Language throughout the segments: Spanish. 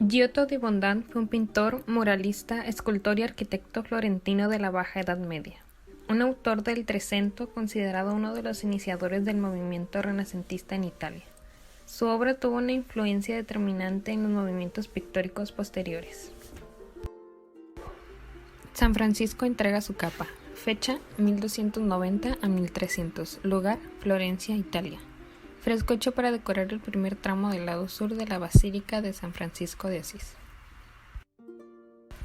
Giotto di Bondone fue un pintor, muralista, escultor y arquitecto florentino de la Baja Edad Media. Un autor del Trecento considerado uno de los iniciadores del movimiento renacentista en Italia. Su obra tuvo una influencia determinante en los movimientos pictóricos posteriores. San Francisco entrega su capa. Fecha 1290 a 1300. Lugar Florencia, Italia. Fresco hecho para decorar el primer tramo del lado sur de la Basílica de San Francisco de Asís.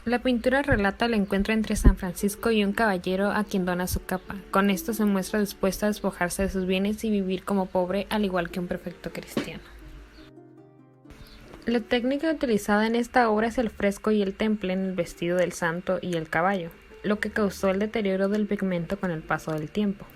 La pintura relata el encuentro entre San Francisco y un caballero a quien dona su capa. Con esto se muestra dispuesto a despojarse de sus bienes y vivir como pobre, al igual que un perfecto cristiano. La técnica utilizada en esta obra es el fresco y el temple en el vestido del santo y el caballo, lo que causó el deterioro del pigmento con el paso del tiempo.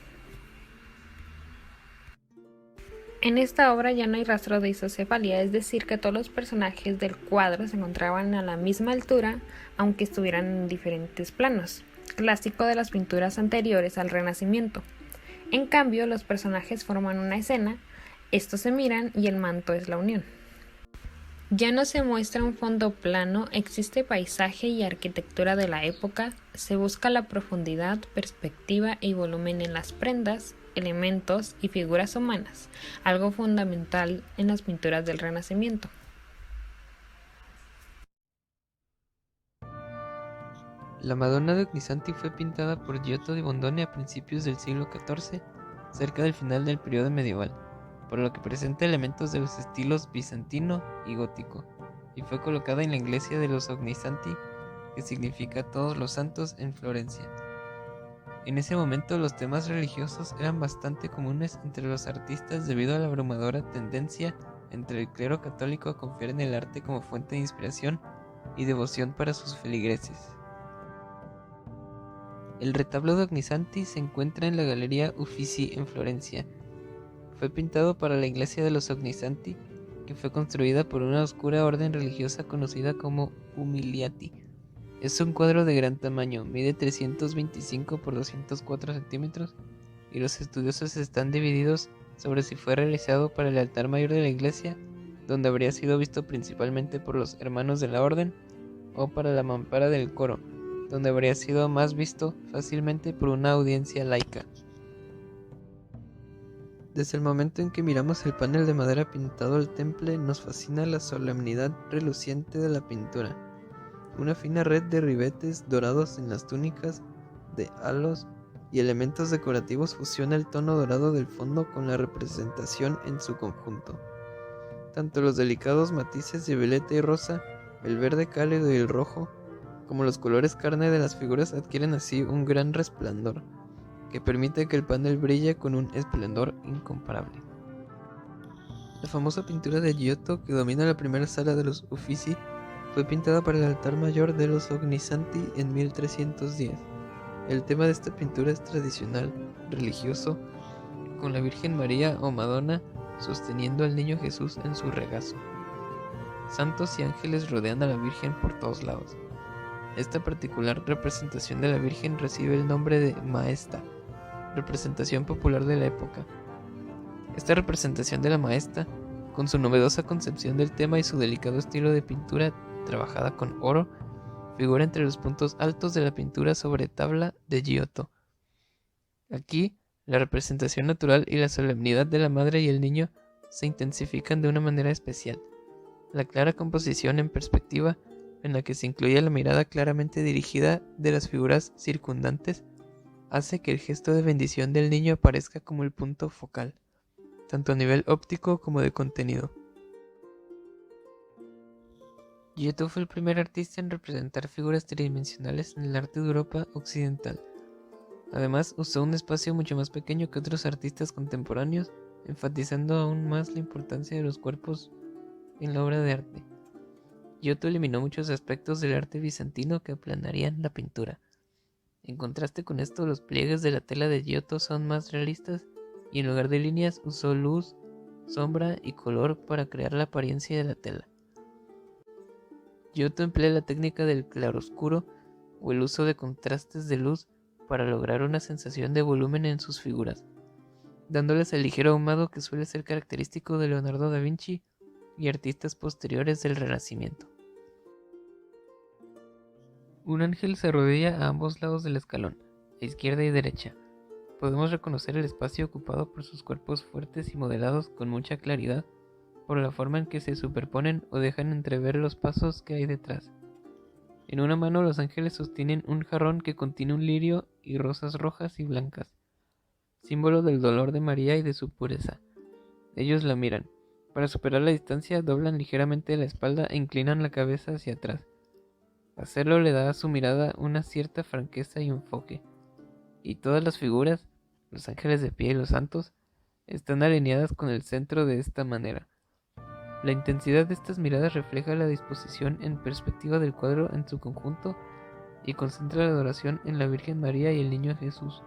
En esta obra ya no hay rastro de isocefalia, es decir, que todos los personajes del cuadro se encontraban a la misma altura, aunque estuvieran en diferentes planos, clásico de las pinturas anteriores al Renacimiento. En cambio, los personajes forman una escena, estos se miran y el manto es la unión. Ya no se muestra un fondo plano, existe paisaje y arquitectura de la época, se busca la profundidad, perspectiva y volumen en las prendas, elementos y figuras humanas, algo fundamental en las pinturas del Renacimiento. La Madonna de Ognissanti fue pintada por Giotto di Bondone a principios del siglo XIV, cerca del final del periodo medieval, por lo que presenta elementos de los estilos bizantino y gótico, y fue colocada en la iglesia de los Ognissanti, que significa Todos los Santos, en Florencia. En ese momento los temas religiosos eran bastante comunes entre los artistas debido a la abrumadora tendencia entre el clero católico a confiar en el arte como fuente de inspiración y devoción para sus feligreses. El retablo de Ognissanti se encuentra en la Galería Uffizi en Florencia. Fue pintado para la iglesia de los Ognissanti, que fue construida por una oscura orden religiosa conocida como Umiliati. Es un cuadro de gran tamaño, mide 325 por 204 centímetros y los estudiosos están divididos sobre si fue realizado para el altar mayor de la iglesia, donde habría sido visto principalmente por los hermanos de la orden, o para la mampara del coro, donde habría sido más visto fácilmente por una audiencia laica. Desde el momento en que miramos el panel de madera pintado al temple, nos fascina la solemnidad reluciente de la pintura. Una fina red de ribetes dorados en las túnicas, de halos y elementos decorativos fusiona el tono dorado del fondo con la representación en su conjunto. Tanto los delicados matices de violeta y rosa, el verde cálido y el rojo, como los colores carne de las figuras adquieren así un gran resplandor, que permite que el panel brille con un esplendor incomparable. La famosa pintura de Giotto, que domina la primera sala de los Uffizi, fue pintada para el altar mayor de los Ognissanti en 1310. El tema de esta pintura es tradicional, religioso, con la Virgen María o Madonna sosteniendo al niño Jesús en su regazo. Santos y ángeles rodean a la Virgen por todos lados. Esta particular representación de la Virgen recibe el nombre de Maesta, representación popular de la época. Esta representación de la Maesta, con su novedosa concepción del tema y su delicado estilo de pintura trabajada con oro, figura entre los puntos altos de la pintura sobre tabla de Giotto. Aquí, la representación natural y la solemnidad de la madre y el niño se intensifican de una manera especial. La clara composición en perspectiva, en la que se incluye la mirada claramente dirigida de las figuras circundantes, hace que el gesto de bendición del niño aparezca como el punto focal, tanto a nivel óptico como de contenido. Giotto fue el primer artista en representar figuras tridimensionales en el arte de Europa occidental. Además, usó un espacio mucho más pequeño que otros artistas contemporáneos, enfatizando aún más la importancia de los cuerpos en la obra de arte. Giotto eliminó muchos aspectos del arte bizantino que aplanarían la pintura. En contraste con esto, los pliegues de la tela de Giotto son más realistas y en lugar de líneas usó luz, sombra y color para crear la apariencia de la tela. Giotto emplea la técnica del claroscuro o el uso de contrastes de luz para lograr una sensación de volumen en sus figuras, dándoles el ligero ahumado que suele ser característico de Leonardo da Vinci y artistas posteriores del Renacimiento. Un ángel se arrodilla a ambos lados del escalón, a izquierda y derecha. Podemos reconocer el espacio ocupado por sus cuerpos fuertes y modelados con mucha claridad, por la forma en que se superponen o dejan entrever los pasos que hay detrás. En una mano los ángeles sostienen un jarrón que contiene un lirio y rosas rojas y blancas, símbolo del dolor de María y de su pureza. Ellos la miran. Para superar la distancia doblan ligeramente la espalda e inclinan la cabeza hacia atrás. Hacerlo le da a su mirada una cierta franqueza y enfoque. Y todas las figuras, los ángeles de pie y los santos, están alineadas con el centro de esta manera. La intensidad de estas miradas refleja la disposición en perspectiva del cuadro en su conjunto y concentra la adoración en la Virgen María y el Niño Jesús.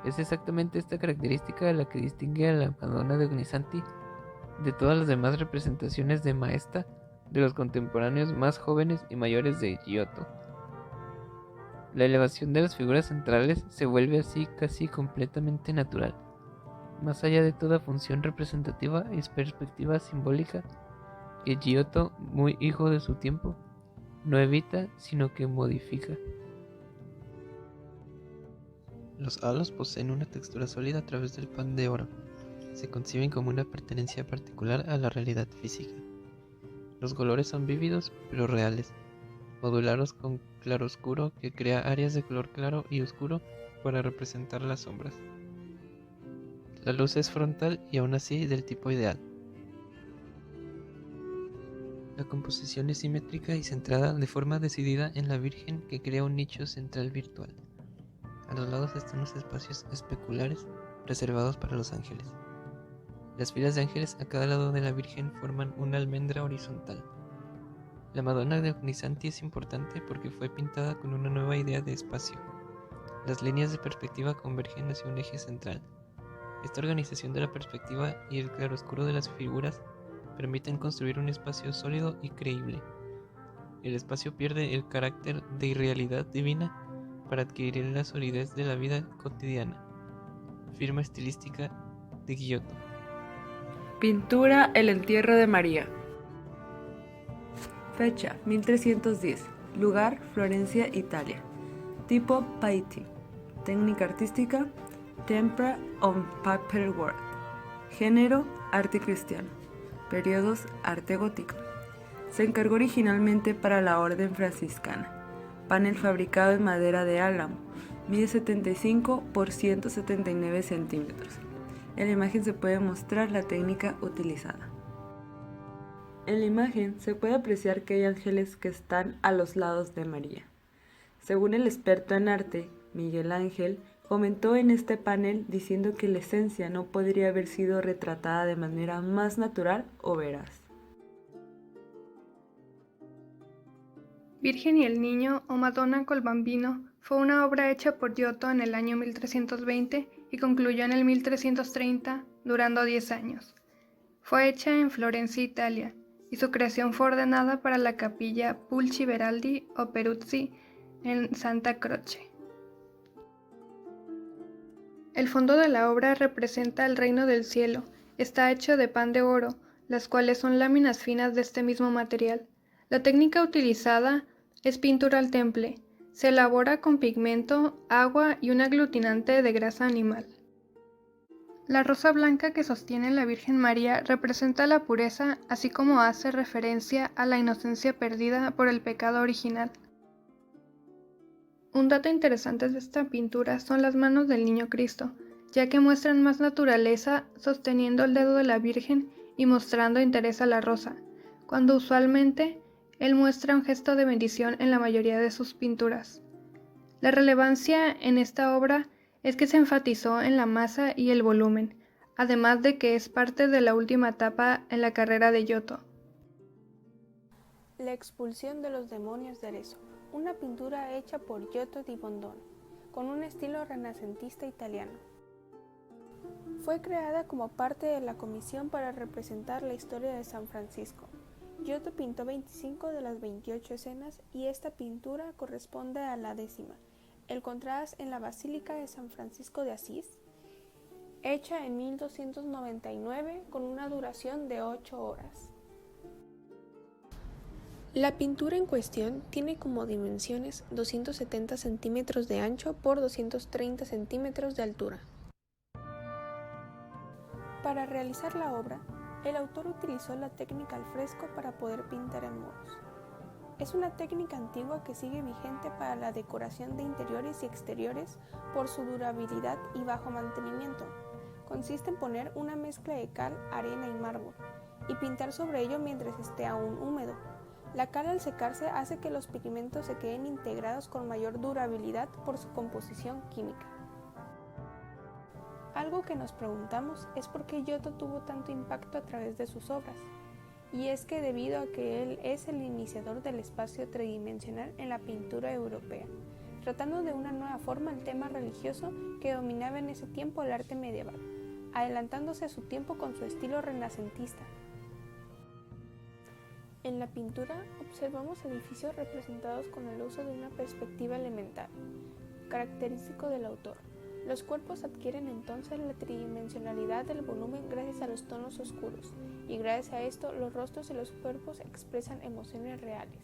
Es exactamente esta característica la que distingue a la Madonna de Ognissanti de todas las demás representaciones de Maesta de los contemporáneos más jóvenes y mayores de Giotto. La elevación de las figuras centrales se vuelve así casi completamente natural. Más allá de toda función representativa y perspectiva simbólica, que Giotto, muy hijo de su tiempo, no evita sino que modifica. Los halos poseen una textura sólida a través del pan de oro. Se conciben como una pertenencia particular a la realidad física. Los colores son vívidos pero reales, modulados con claroscuro que crea áreas de color claro y oscuro para representar las sombras. La luz es frontal y aún así del tipo ideal. La composición es simétrica y centrada de forma decidida en la Virgen, que crea un nicho central virtual. A los lados están los espacios especulares reservados para los ángeles. Las filas de ángeles a cada lado de la Virgen forman una almendra horizontal. La Madonna de Ognissanti es importante porque fue pintada con una nueva idea de espacio. Las líneas de perspectiva convergen hacia un eje central. Esta organización de la perspectiva y el claroscuro de las figuras permiten construir un espacio sólido y creíble. El espacio pierde el carácter de irrealidad divina para adquirir la solidez de la vida cotidiana. Firma estilística de Giotto. Pintura El entierro de María. Fecha 1310. Lugar Florencia, Italia. Tipo painting. Técnica artística Tempera on paperwork. Género arte cristiano. Periodos arte gótico. Se encargó originalmente para la orden franciscana. Panel fabricado en madera de álamo. Mide 75 por 179 centímetros. En la imagen se puede mostrar la técnica utilizada. En la imagen se puede apreciar que hay ángeles que están a los lados de María. Según el experto en arte, Miguel Ángel, comentó en este panel diciendo que la esencia no podría haber sido retratada de manera más natural o veraz. Virgen y el Niño o Madonna col Bambino fue una obra hecha por Giotto en el año 1320 y concluyó en el 1330, durando 10 años. Fue hecha en Florencia, Italia, y su creación fue ordenada para la capilla Pulci Veraldi o Peruzzi en Santa Croce. El fondo de la obra representa el reino del cielo. Está hecho de pan de oro, las cuales son láminas finas de este mismo material. La técnica utilizada es pintura al temple. Se elabora con pigmento, agua y un aglutinante de grasa animal. La rosa blanca que sostiene la Virgen María representa la pureza, así como hace referencia a la inocencia perdida por el pecado original. Un dato interesante de esta pintura son las manos del Niño Cristo, ya que muestran más naturaleza sosteniendo el dedo de la Virgen y mostrando interés a la rosa, cuando usualmente él muestra un gesto de bendición en la mayoría de sus pinturas. La relevancia en esta obra es que se enfatizó en la masa y el volumen, además de que es parte de la última etapa en la carrera de Giotto. La expulsión de los demonios de Arezzo, una pintura hecha por Giotto di Bondone, con un estilo renacentista italiano. Fue creada como parte de la comisión para representar la historia de San Francisco. Giotto pintó 25 de las 28 escenas y esta pintura corresponde a la 10ª, el contraste en la Basílica de San Francisco de Asís, hecha en 1299 con una duración de 8 horas. La pintura en cuestión tiene como dimensiones 270 centímetros de ancho por 230 centímetros de altura. Para realizar la obra, el autor utilizó la técnica al fresco para poder pintar en muros. Es una técnica antigua que sigue vigente para la decoración de interiores y exteriores por su durabilidad y bajo mantenimiento. Consiste en poner una mezcla de cal, arena y mármol y pintar sobre ello mientras esté aún húmedo. La cal al secarse hace que los pigmentos se queden integrados con mayor durabilidad por su composición química. Algo que nos preguntamos es por qué Giotto tuvo tanto impacto a través de sus obras. Y es que debido a que él es el iniciador del espacio tridimensional en la pintura europea, tratando de una nueva forma el tema religioso que dominaba en ese tiempo el arte medieval, adelantándose a su tiempo con su estilo renacentista. En la pintura observamos edificios representados con el uso de una perspectiva elemental, característico del autor. Los cuerpos adquieren entonces la tridimensionalidad del volumen gracias a los tonos oscuros, y gracias a esto los rostros y los cuerpos expresan emociones reales.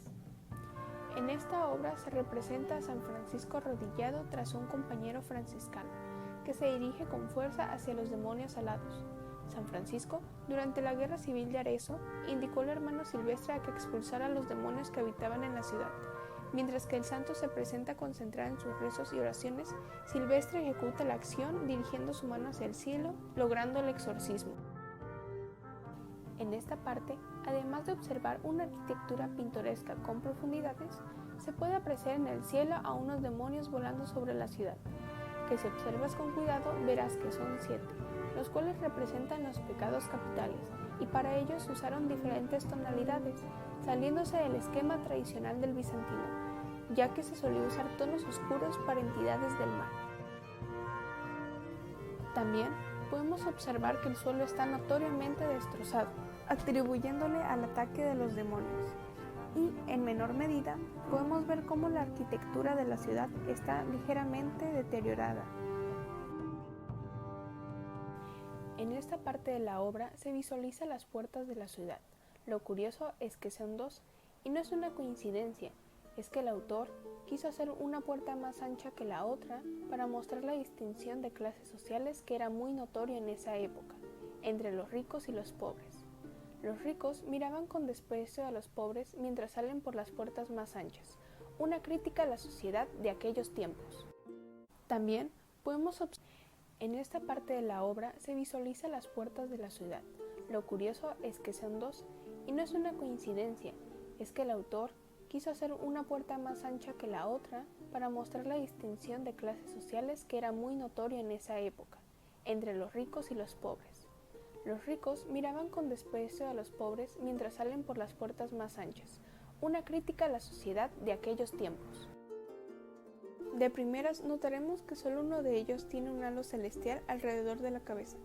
En esta obra se representa a San Francisco arrodillado tras un compañero franciscano, que se dirige con fuerza hacia los demonios alados. San Francisco, durante la Guerra Civil de Arezzo, indicó al hermano Silvestre a que expulsara a los demonios que habitaban en la ciudad. Mientras que el santo se presenta concentrado en sus rezos y oraciones, Silvestre ejecuta la acción dirigiendo su mano hacia el cielo, logrando el exorcismo. En esta parte, además de observar una arquitectura pintoresca con profundidades, se puede apreciar en el cielo a unos demonios volando sobre la ciudad, que si observas con cuidado verás que son 7, los cuales representan los pecados capitales, y para ellos usaron diferentes tonalidades, saliéndose del esquema tradicional del bizantino, ya que se solía usar tonos oscuros para entidades del mal. También podemos observar que el suelo está notoriamente destrozado, atribuyéndole al ataque de los demonios. Y, en menor medida, podemos ver cómo la arquitectura de la ciudad está ligeramente deteriorada. En esta parte de la obra se visualiza las puertas de la ciudad. Lo curioso es que son 2, y no es una coincidencia, es que el autor quiso hacer una puerta más ancha que la otra para mostrar la distinción de clases sociales que era muy notorio en esa época, entre los ricos y los pobres. Los ricos miraban con desprecio a los pobres mientras salen por las puertas más anchas, una crítica a la sociedad de aquellos tiempos. También podemos observar en esta parte de la obra se visualiza las puertas de la ciudad. Lo curioso es que son 2, y no es una coincidencia, es que el autor quiso hacer una puerta más ancha que la otra para mostrar la distinción de clases sociales que era muy notoria en esa época, entre los ricos y los pobres. Los ricos miraban con desprecio a los pobres mientras salen por las puertas más anchas, una crítica a la sociedad de aquellos tiempos. De primeras notaremos que solo uno de ellos tiene un halo celestial alrededor de la cabeza.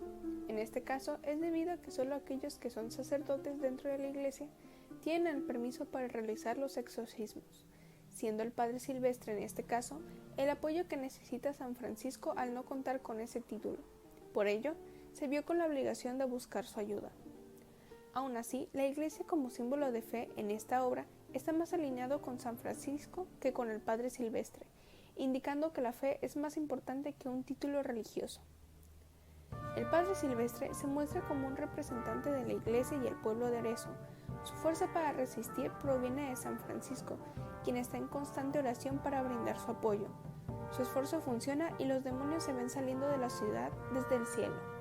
En este caso es debido a que solo aquellos que son sacerdotes dentro de la iglesia tienen el permiso para realizar los exorcismos, siendo el padre Silvestre en este caso el apoyo que necesita San Francisco al no contar con ese título. Por ello, se vio con la obligación de buscar su ayuda. Aún así, la iglesia como símbolo de fe en esta obra está más alineado con San Francisco que con el padre Silvestre, indicando que la fe es más importante que un título religioso. El padre Silvestre se muestra como un representante de la iglesia y el pueblo de Arezzo. Su fuerza para resistir proviene de San Francisco, quien está en constante oración para brindar su apoyo. Su esfuerzo funciona y los demonios se ven saliendo de la ciudad desde el cielo.